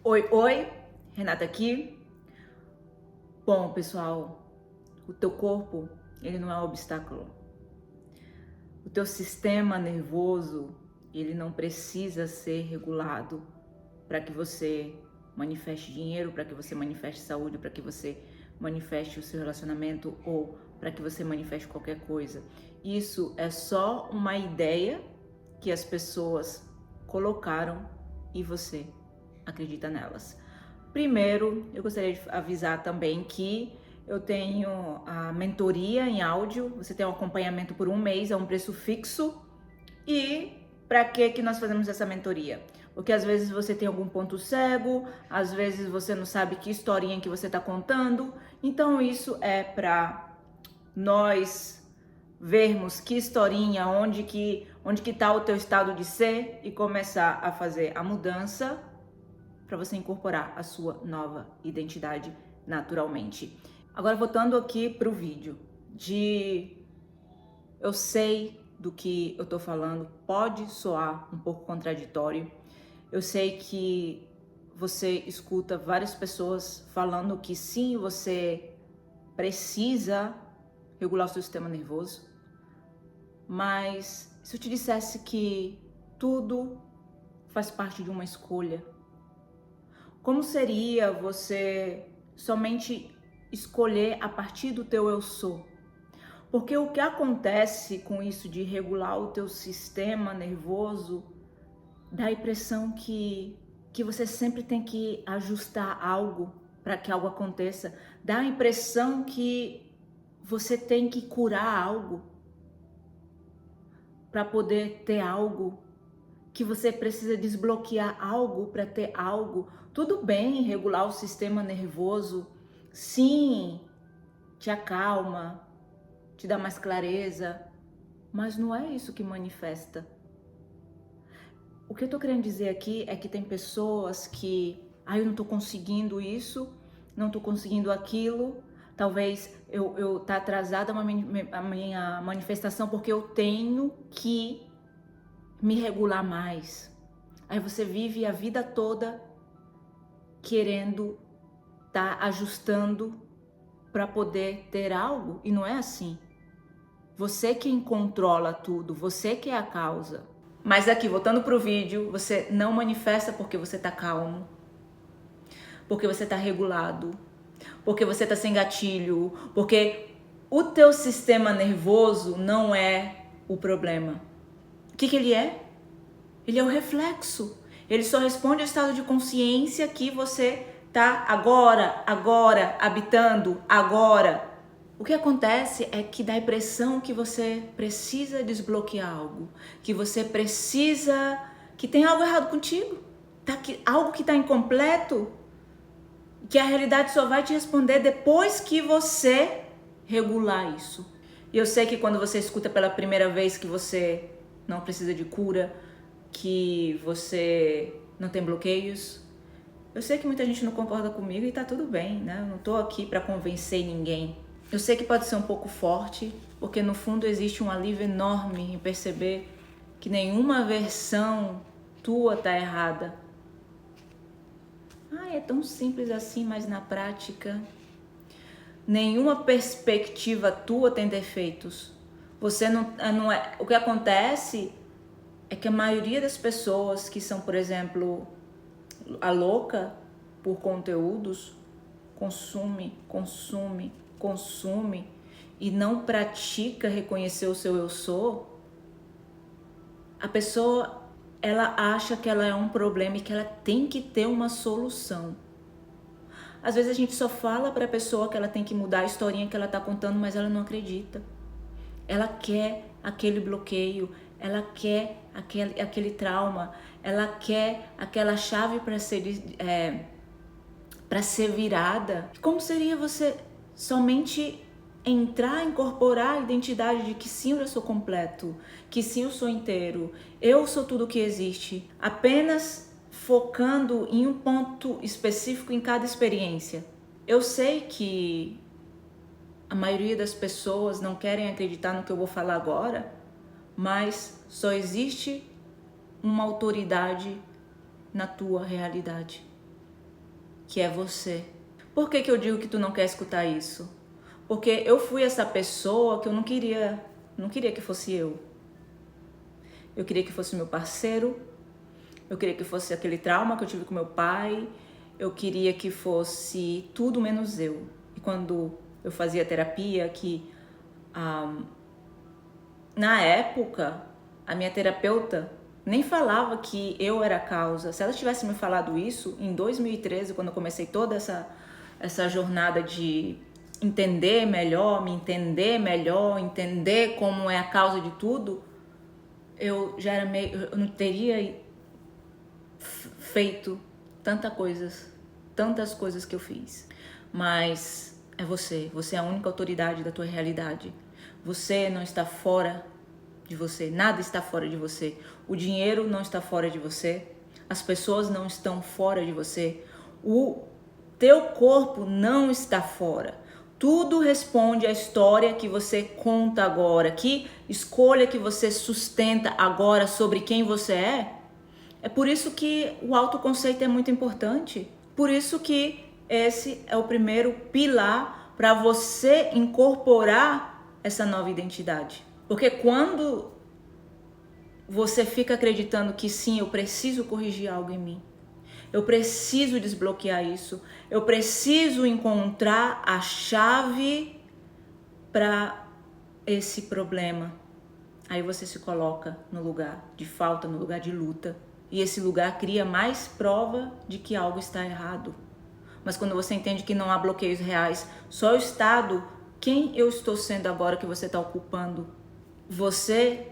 Oi, oi, Renata aqui. Bom, pessoal, o teu corpo, ele não é um obstáculo. O teu sistema nervoso, ele não precisa ser regulado para que você manifeste dinheiro, para que você manifeste saúde, para que você manifeste o seu relacionamento ou para que você manifeste qualquer coisa. Isso é só uma ideia que as pessoas colocaram e você acredita nelas. Primeiro, eu gostaria de avisar também que eu tenho a mentoria em áudio, você tem um acompanhamento por um mês, é um preço fixo. E para que nós fazemos essa mentoria? Porque às vezes você tem algum ponto cego, às vezes você não sabe que historinha que você está contando. Então isso é para nós vermos que historinha, onde que está o teu estado de ser e começar a fazer a mudança para você incorporar a sua nova identidade naturalmente. Agora voltando aqui para o vídeo eu sei do que eu tô falando, pode soar um pouco contraditório. Eu sei que você escuta várias pessoas falando que sim, você precisa regular o seu sistema nervoso, mas se eu te dissesse que tudo faz parte de uma escolha, como seria você somente escolher a partir do teu eu sou? Porque o que acontece com isso de regular o teu sistema nervoso dá a impressão que você sempre tem que ajustar algo para que algo aconteça. Dá a impressão que você tem que curar algo para poder ter algo, que você precisa desbloquear algo para ter algo. Tudo bem regular o sistema nervoso, sim, te acalma, te dá mais clareza, mas não é isso que manifesta. O que eu tô querendo dizer aqui é que tem pessoas que, eu não tô conseguindo isso, não tô conseguindo aquilo, talvez eu tá atrasada a minha manifestação porque eu tenho que me regular mais. Aí você vive a vida toda querendo tá ajustando para poder ter algo e não é assim. Você quem controla tudo, você que é a causa. Mas aqui, voltando pro vídeo, você não manifesta porque você tá calmo, porque você tá regulado, porque você tá sem gatilho, porque o teu sistema nervoso não é o problema. O que ele é? Ele é o reflexo. Ele só responde ao estado de consciência que você tá agora, habitando, agora. O que acontece é que dá a impressão que você precisa desbloquear algo, que você precisa, que tem algo errado contigo, algo que está incompleto, que a realidade só vai te responder depois que você regular isso. E eu sei que quando você escuta pela primeira vez que você não precisa de cura, que você não tem bloqueios, eu sei que muita gente não concorda comigo e tá tudo bem, né? Eu não tô aqui para convencer ninguém. Eu sei que pode ser um pouco forte, porque no fundo existe um alívio enorme em perceber que nenhuma versão tua tá errada. É tão simples assim, mas na prática, nenhuma perspectiva tua tem defeitos. Você não é. O que acontece é que a maioria das pessoas que são, por exemplo, a louca por conteúdos, consome e não pratica reconhecer o seu eu sou, a pessoa, ela acha que ela é um problema e que ela tem que ter uma solução. Às vezes a gente só fala para a pessoa que ela tem que mudar a historinha que ela tá contando, mas ela não acredita. Ela quer aquele bloqueio, ela quer aquele trauma, ela quer aquela chave para ser virada. Como seria você somente entrar, incorporar a identidade de que sim, eu sou completo, que sim, eu sou inteiro, eu sou tudo que existe, apenas focando em um ponto específico em cada experiência? Eu sei que a maioria das pessoas não querem acreditar no que eu vou falar agora, mas só existe uma autoridade na tua realidade. que é você. Por que eu digo que tu não quer escutar isso? Porque eu fui essa pessoa que eu não queria que fosse eu. Eu queria que fosse meu parceiro, eu queria que fosse aquele trauma que eu tive com meu pai, eu queria que fosse tudo menos eu. E quando eu fazia terapia, na época, a minha terapeuta nem falava que eu era a causa. Se ela tivesse me falado isso em 2013, quando eu comecei toda essa jornada de entender melhor, me entender melhor, entender como é a causa de tudo, eu não teria feito tantas coisas que eu fiz. Mas é você é a única autoridade da tua realidade. Você não está fora de você, nada está fora de você. O dinheiro não está fora de você, as pessoas não estão fora de você, o teu corpo não está fora. Tudo responde à história que você conta agora, que escolha que você sustenta agora sobre quem você é. É por isso que o autoconceito é muito importante. Por isso que esse é o primeiro pilar para você incorporar essa nova identidade. Porque quando você fica acreditando que sim, eu preciso corrigir algo em mim, eu preciso desbloquear isso, eu preciso encontrar a chave para esse problema. Aí você se coloca no lugar de falta, no lugar de luta. E esse lugar cria mais prova de que algo está errado. Mas quando você entende que não há bloqueios reais, só o estado, quem eu estou sendo agora que você está ocupando, você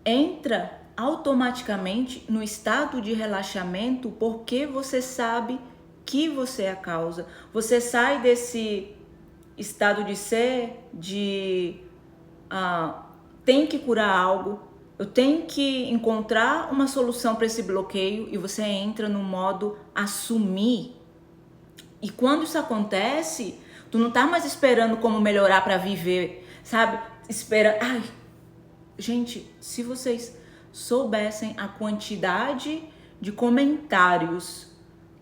entra automaticamente no estado de relaxamento porque você sabe que você é a causa. Você sai desse estado de ser, tem que curar algo, eu tenho que encontrar uma solução para esse bloqueio, e você entra no modo assumir. E quando isso acontece, tu não tá mais esperando como melhorar para viver, sabe? Gente, se vocês soubessem a quantidade de comentários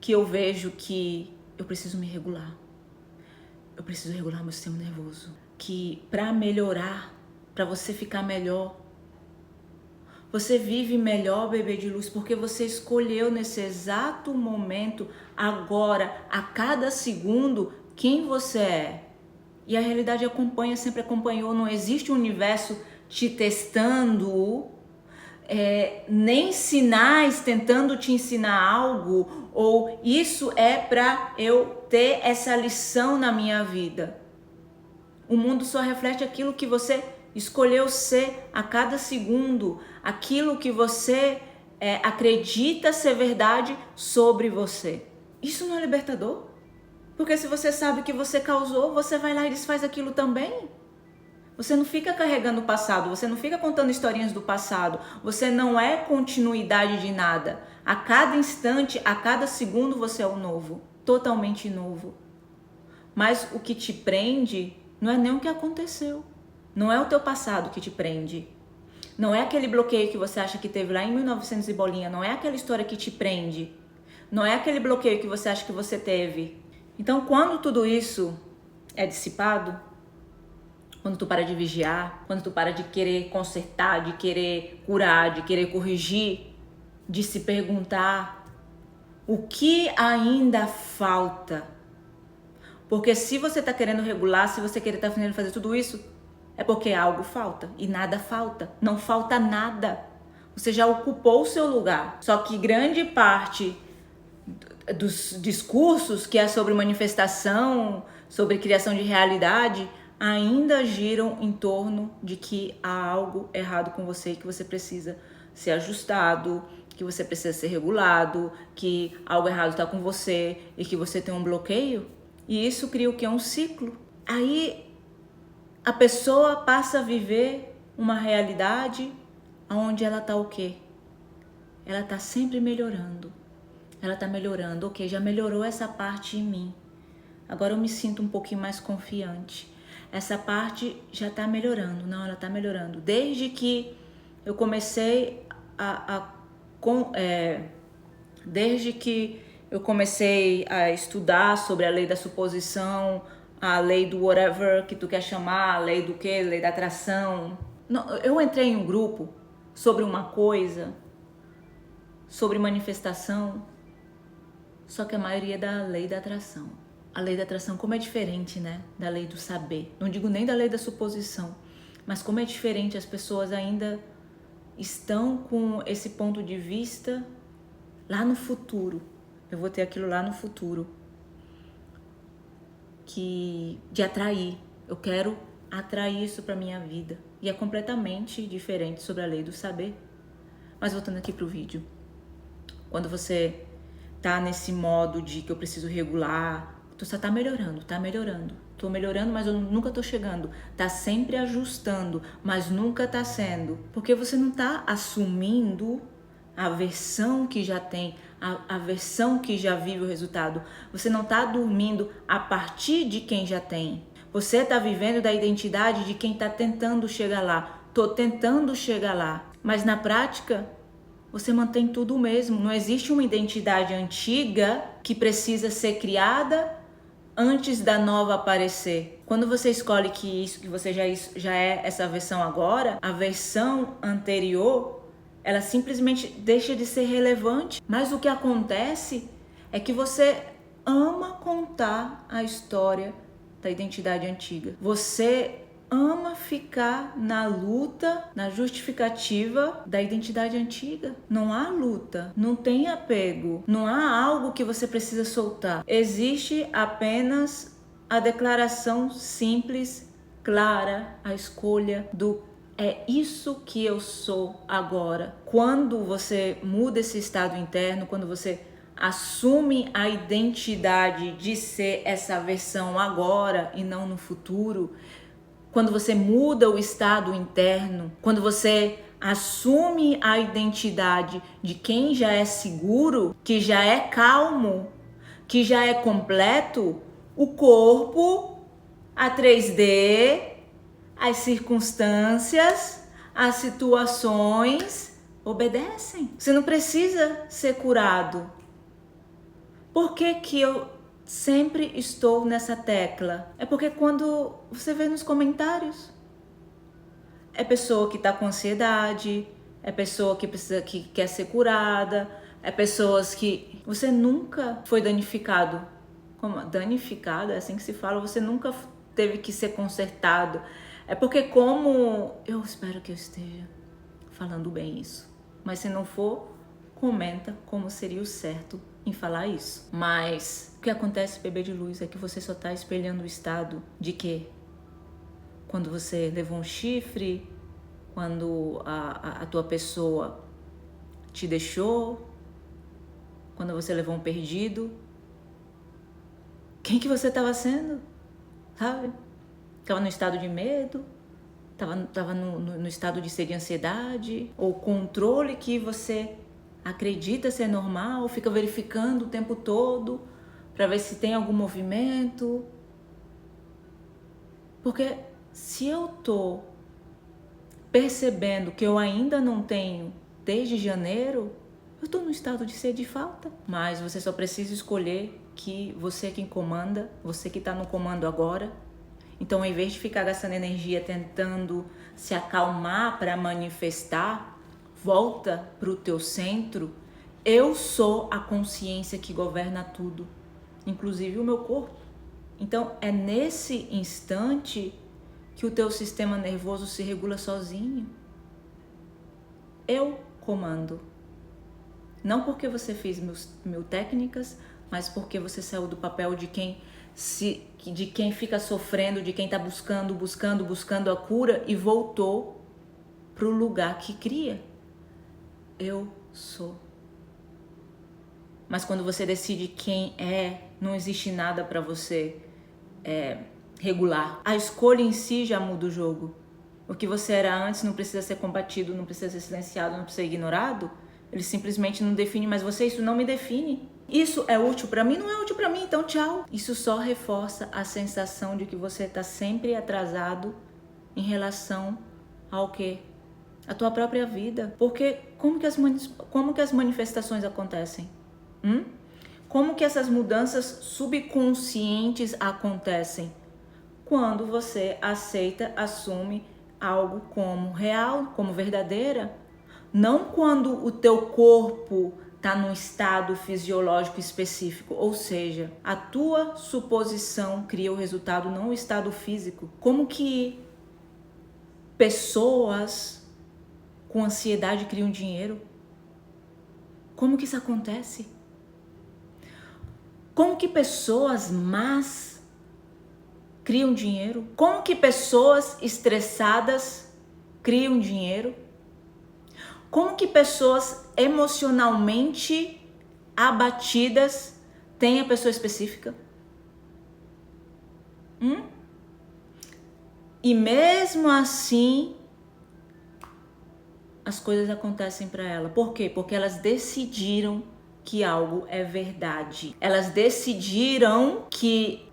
que eu vejo que eu preciso me regular. Eu preciso regular meu sistema nervoso. Que para melhorar, para você ficar melhor, você vive melhor, bebê de luz, porque você escolheu nesse exato momento, agora, a cada segundo, quem você é. E a realidade acompanha, sempre acompanhou. Não existe um universo te testando, nem sinais tentando te ensinar algo, ou isso é para eu ter essa lição na minha vida. O mundo só reflete aquilo que você escolheu ser a cada segundo, aquilo que você acredita ser verdade sobre você. Isso não é libertador? Porque se você sabe que você causou, você vai lá e desfaz aquilo também. Você não fica carregando o passado, você não fica contando historinhas do passado, você não é continuidade de nada. A cada instante, a cada segundo você é o novo, totalmente novo. Mas o que te prende não é nem o que aconteceu. Não é o teu passado que te prende. Não é aquele bloqueio que você acha que teve lá em 1900 e bolinha. Não é aquela história que te prende. Não é aquele bloqueio que você acha que você teve. Então, quando tudo isso é dissipado, quando tu para de vigiar, quando tu para de querer consertar, de querer curar, de querer corrigir, de se perguntar o que ainda falta. Porque se você está querendo regular, se você está querendo fazer tudo isso, é porque algo falta. E nada falta. Não falta nada. Você já ocupou o seu lugar. Só que grande parte dos discursos que é sobre manifestação, sobre criação de realidade, ainda giram em torno de que há algo errado com você, que você precisa ser ajustado, que você precisa ser regulado, que algo errado está com você e que você tem um bloqueio. E isso cria o que? Um ciclo. Aí a pessoa passa a viver uma realidade onde ela está o quê? Ela está sempre melhorando. Ela está melhorando. Ok, já melhorou essa parte em mim. Agora eu me sinto um pouquinho mais confiante. Essa parte já está melhorando. Não, ela está melhorando. Desde que eu comecei desde que eu comecei a estudar sobre a lei da suposição, a lei do whatever que tu quer chamar, a lei do quê? Lei da atração. Não, eu entrei em um grupo sobre uma coisa, sobre manifestação, só que a maioria é da lei da atração. A lei da atração, como é diferente, né? Da lei do saber. Não digo nem da lei da suposição, mas como é diferente, as pessoas ainda estão com esse ponto de vista lá no futuro. Eu vou ter aquilo lá no futuro. De atrair. Eu quero atrair isso para minha vida. E é completamente diferente sobre a lei do saber. Mas voltando aqui pro vídeo. Quando você tá nesse modo de que eu preciso regular, tu só tá melhorando, tá melhorando. Tô melhorando, mas eu nunca tô chegando. Tá sempre ajustando, mas nunca tá sendo. Porque você não tá assumindo a versão que já tem, a versão que já vive o resultado. Você não tá dormindo a partir de quem já tem. Você tá vivendo da identidade de quem tá tentando chegar lá. Tô tentando chegar lá. Mas na prática, você mantém tudo o mesmo. Não existe uma identidade antiga que precisa ser criada antes da nova aparecer. Quando você escolhe que isso que você já é essa versão agora, a versão anterior, ela simplesmente deixa de ser relevante. Mas o que acontece é que você ama contar a história da identidade antiga. Você ama ficar na luta, na justificativa da identidade antiga. Não há luta, não tem apego, não há algo que você precisa soltar. Existe apenas a declaração simples, clara, a escolha do é isso que eu sou agora. Quando você muda esse estado interno, quando você assume a identidade de ser essa versão agora e não no futuro, quando você muda o estado interno, quando você assume a identidade de quem já é seguro, que já é calmo, que já é completo, o corpo, a 3D, as circunstâncias, as situações obedecem. Você não precisa ser curado. Por que eu sempre estou nessa tecla? É porque quando você vê nos comentários, é pessoa que está com ansiedade, é pessoa que quer ser curada, é pessoas que você nunca foi danificado. Como danificado, é assim que se fala, você nunca teve que ser consertado. É porque como eu espero que eu esteja falando bem isso. Mas se não for, comenta como seria o certo em falar isso. Mas o que acontece, bebê de luz, é que você só tá espelhando o estado de quê? Quando você levou um chifre, quando a tua pessoa te deixou, quando você levou um perdido. Quem que você estava sendo? Sabe? Estava no estado de medo, estava no estado de ser de ansiedade, ou controle que você acredita ser normal, fica verificando o tempo todo para ver se tem algum movimento. Porque se eu tô percebendo que eu ainda não tenho desde janeiro, eu tô no estado de sede e falta. Mas você só precisa escolher que você é quem comanda, você que tá no comando agora. Então, ao invés de ficar gastando energia tentando se acalmar para manifestar, volta pro teu centro. Eu sou a consciência que governa tudo, inclusive o meu corpo. Então, é nesse instante que o teu sistema nervoso se regula sozinho. Eu comando. Não porque você fez mil técnicas, mas porque você saiu do papel de quem fica sofrendo, de quem está buscando a cura e voltou para o lugar que cria. Eu sou. Mas quando você decide quem é, não existe nada para você regular. A escolha em si já muda o jogo. O que você era antes não precisa ser combatido, não precisa ser silenciado, não precisa ser ignorado. Ele simplesmente não define mais você. Isso não me define. Isso é útil para mim? Não é útil para mim, então tchau. Isso só reforça a sensação de que você está sempre atrasado em relação ao quê? A tua própria vida. Porque como que as manifestações acontecem? Como que essas mudanças subconscientes acontecem? Quando você aceita, assume algo como real, como verdadeira. Não quando o teu corpo está num estado fisiológico específico, ou seja, a tua suposição cria o resultado, não o estado físico. Como que pessoas com ansiedade criam dinheiro? Como que isso acontece? Como que pessoas más criam dinheiro? Como que pessoas estressadas criam dinheiro? Como que pessoas emocionalmente abatidas têm a pessoa específica? E mesmo assim, as coisas acontecem para ela. Por quê? Porque elas decidiram que algo é verdade. Elas decidiram que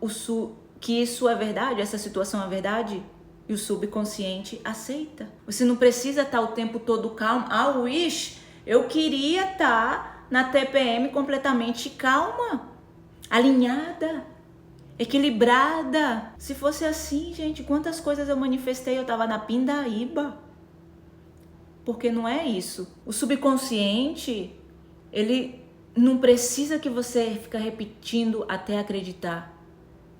isso é verdade, essa situação é verdade. E o subconsciente aceita. Você não precisa estar o tempo todo calmo. Eu queria estar na TPM completamente calma, alinhada, equilibrada. Se fosse assim, gente, quantas coisas eu manifestei, eu tava na pindaíba. Porque não é isso. O subconsciente, ele não precisa que você fique repetindo até acreditar.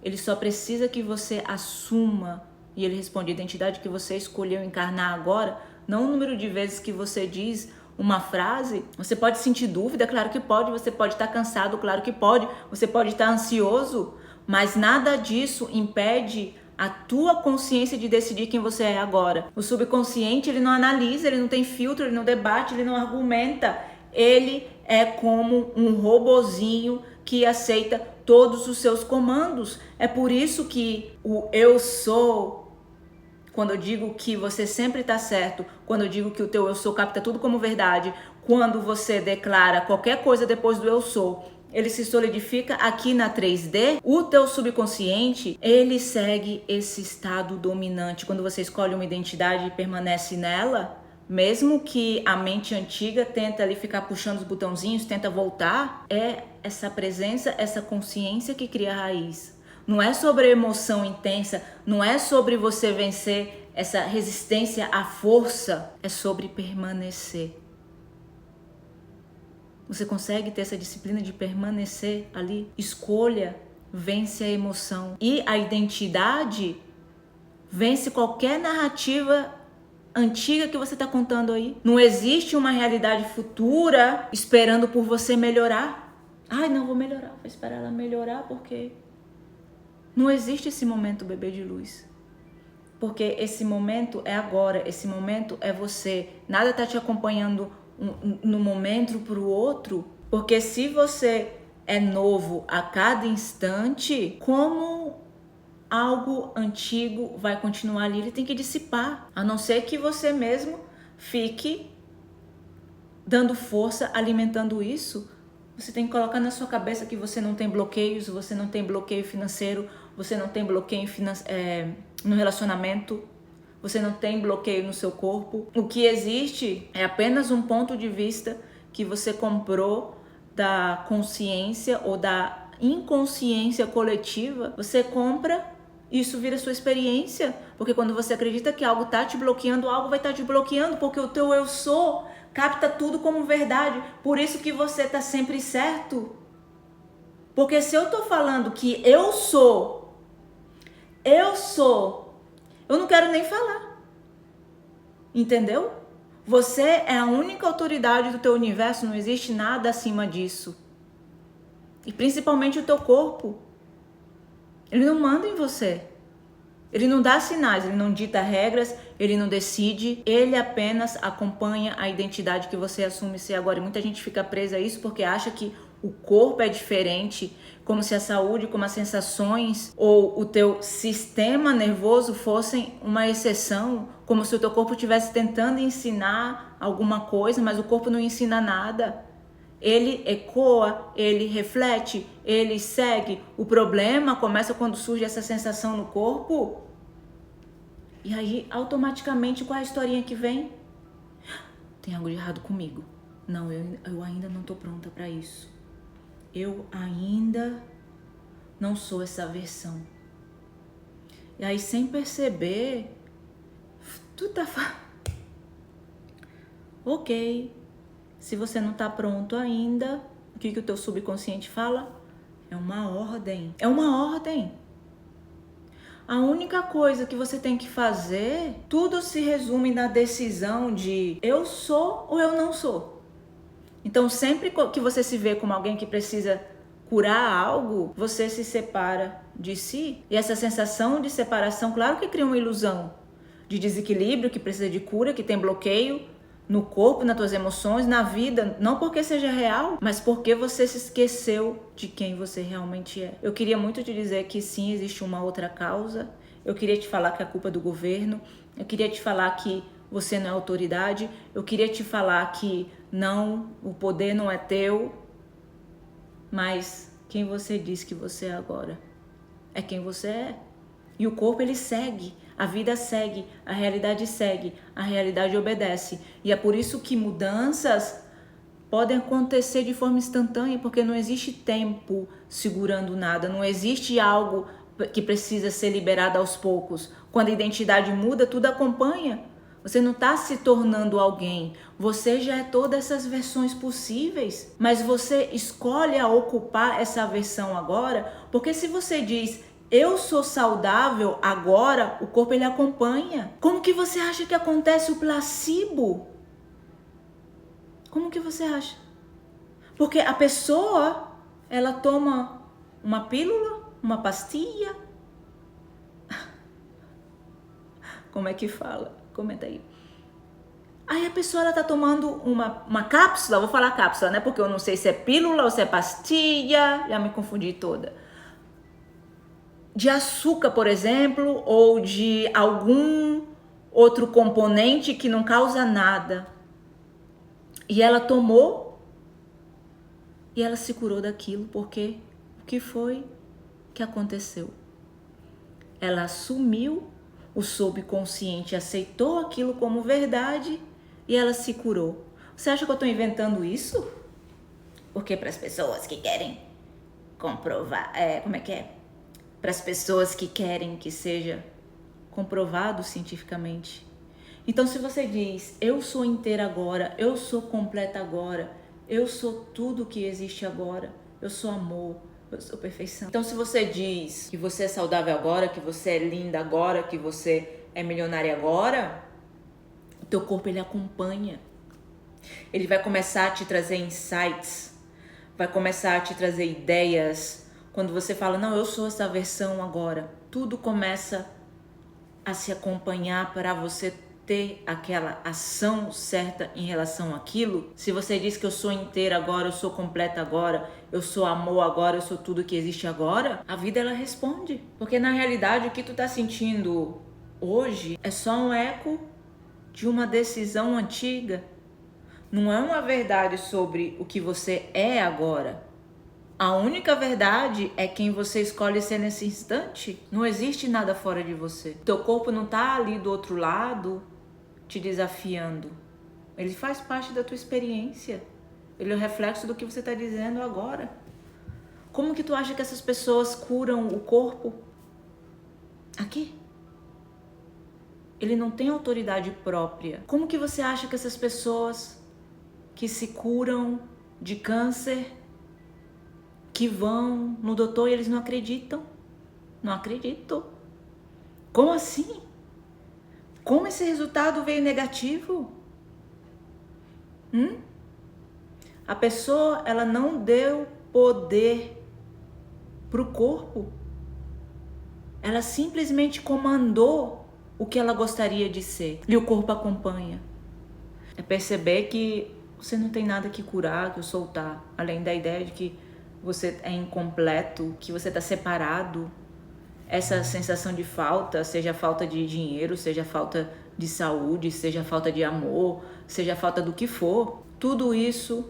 Ele só precisa que você assuma. E ele responde: a identidade que você escolheu encarnar agora, não o número de vezes que você diz uma frase. Você pode sentir dúvida, claro que pode. Você pode estar cansado, claro que pode. Você pode estar ansioso, mas nada disso impede a tua consciência de decidir quem você é agora. O subconsciente, ele não analisa, ele não tem filtro, ele não debate, ele não argumenta. Ele é como um robozinho que aceita todos os seus comandos. É por isso que o eu sou, quando eu digo que você sempre está certo, quando eu digo que o teu eu sou capta tudo como verdade, quando você declara qualquer coisa depois do eu sou, ele se solidifica aqui na 3D, o teu subconsciente, ele segue esse estado dominante. Quando você escolhe uma identidade e permanece nela, mesmo que a mente antiga tenta ali ficar puxando os botãozinhos, tenta voltar, é essa presença, essa consciência que cria a raiz. Não é sobre emoção intensa, não é sobre você vencer essa resistência à força, é sobre permanecer. Você consegue ter essa disciplina de permanecer ali? Escolha vence a emoção. E a identidade vence qualquer narrativa antiga que você está contando aí. Não existe uma realidade futura esperando por você melhorar. Ai, não vou melhorar, vou esperar ela melhorar porque... Não existe esse momento, bebê de luz. Porque esse momento é agora, esse momento é você. Nada está te acompanhando no momento para o outro, porque se você é novo a cada instante, como algo antigo vai continuar ali, ele tem que dissipar, a não ser que você mesmo fique dando força, alimentando isso. Você tem que colocar na sua cabeça que você não tem bloqueios, você não tem bloqueio financeiro, você não tem bloqueio no relacionamento, você não tem bloqueio no seu corpo. O que existe é apenas um ponto de vista que você comprou da consciência ou da inconsciência coletiva. Você compra, isso vira sua experiência, porque quando você acredita que algo está te bloqueando, algo vai estar te bloqueando, porque o teu eu sou capta tudo como verdade. Por isso que você está sempre certo. Porque se eu tô falando que eu sou, eu não quero nem falar. Entendeu? Você é a única autoridade do teu universo, não existe nada acima disso. E principalmente o teu corpo. Ele não manda em você. Ele não dá sinais, ele não dita regras, ele não decide, ele apenas acompanha a identidade que você assume ser agora. E muita gente fica presa a isso porque acha que o corpo é diferente, como se a saúde, como as sensações ou o teu sistema nervoso fossem uma exceção, como se o teu corpo estivesse tentando ensinar alguma coisa, mas o corpo não ensina nada. Ele ecoa, ele reflete, ele segue. O problema começa quando surge essa sensação no corpo. E aí, automaticamente, qual é a historinha que vem? Tem algo de errado comigo. Não, eu ainda não tô pronta para isso. eu ainda não sou essa versão. E aí, sem perceber, tu tá ok, se você não tá pronto ainda, o que o teu subconsciente fala? É uma ordem. É uma ordem. A única coisa que você tem que fazer, tudo se resume na decisão de eu sou ou eu não sou. Então, sempre que você se vê como alguém que precisa curar algo, você se separa de si. E essa sensação de separação, claro que cria uma ilusão de desequilíbrio, que precisa de cura, que tem bloqueio no corpo, nas tuas emoções, na vida, não porque seja real, mas porque você se esqueceu de quem você realmente é. Eu queria muito te dizer que sim, existe uma outra causa. Eu queria te falar que é culpa do governo. Eu queria te falar que você não é autoridade. Eu queria te falar que não, o poder não é teu. Mas quem você diz que você é agora é quem você é. E o corpo, ele segue, a vida segue, a realidade obedece. E é por isso que mudanças podem acontecer de forma instantânea, porque não existe tempo segurando nada, não existe algo que precisa ser liberado aos poucos. Quando a identidade muda, tudo acompanha. Você não está se tornando alguém, você já é todas essas versões possíveis, mas você escolhe a ocupar essa versão agora, porque se você diz eu sou saudável agora, o corpo ele acompanha. Como que você acha que acontece o placebo? Como que você acha? Porque a pessoa, ela toma uma pílula, uma pastilha. Como é que fala? Comenta aí. Aí a pessoa, ela tá tomando uma cápsula, vou falar cápsula, né? Porque eu não sei se é pílula ou se é pastilha, já me confundi toda. De açúcar, por exemplo, ou de algum outro componente que não causa nada. E ela tomou e ela se curou daquilo, porque o que foi que aconteceu? Ela assumiu, o subconsciente aceitou aquilo como verdade e ela se curou. Você acha que eu estou inventando isso? Porque para as pessoas que querem comprovar, como é que é? Para as pessoas que querem que seja comprovado cientificamente. Então, se você diz, eu sou inteira agora, eu sou completa agora, eu sou tudo que existe agora, eu sou amor, eu sou perfeição. Então, se você diz que você é saudável agora, que você é linda agora, que você é milionária agora, o teu corpo ele acompanha. Ele vai começar a te trazer insights, vai começar a te trazer ideias. Quando você fala, não, eu sou essa versão agora, tudo começa a se acompanhar para você ter aquela ação certa em relação àquilo. Se você diz que eu sou inteira agora, eu sou completa agora, eu sou amor agora, eu sou tudo que existe agora, a vida ela responde. Porque na realidade o que tu tá sentindo hoje é só um eco de uma decisão antiga. Não é uma verdade sobre o que você é agora. A única verdade é quem você escolhe ser nesse instante. Não existe nada fora de você. Teu corpo não tá ali do outro lado te desafiando. Ele faz parte da tua experiência. Ele é o reflexo do que você está dizendo agora. Como que tu acha que essas pessoas curam o corpo? Aqui. Ele não tem autoridade própria. Como que você acha que essas pessoas que se curam de câncer, que vão no doutor e eles não acreditam? Não acredito. Como assim? Como esse resultado veio negativo? A pessoa, ela não deu poder para o corpo. Ela simplesmente comandou o que ela gostaria de ser. E o corpo acompanha. É perceber que você não tem nada que curar, que soltar. Além da ideia de que você é incompleto, que você está separado. Essa sensação de falta, seja falta de dinheiro, seja falta de saúde, seja falta de amor, seja falta do que for, tudo isso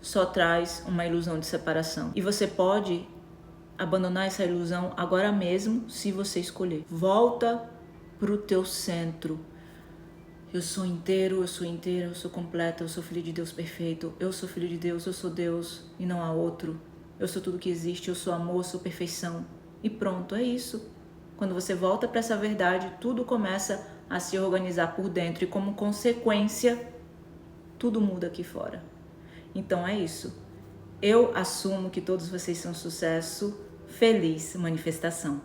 só traz uma ilusão de separação. E você pode abandonar essa ilusão agora mesmo, se você escolher. Volta pro teu centro. Eu sou inteiro, eu sou inteira, eu sou completa, eu sou filho de Deus perfeito, eu sou filho de Deus, eu sou Deus e não há outro. eu sou tudo que existe, eu sou amor, eu sou perfeição. E pronto, é isso. Quando você volta para essa verdade, tudo começa a se organizar por dentro e como consequência, tudo muda aqui fora. Então é isso. Eu assumo que todos vocês são sucesso. Feliz manifestação.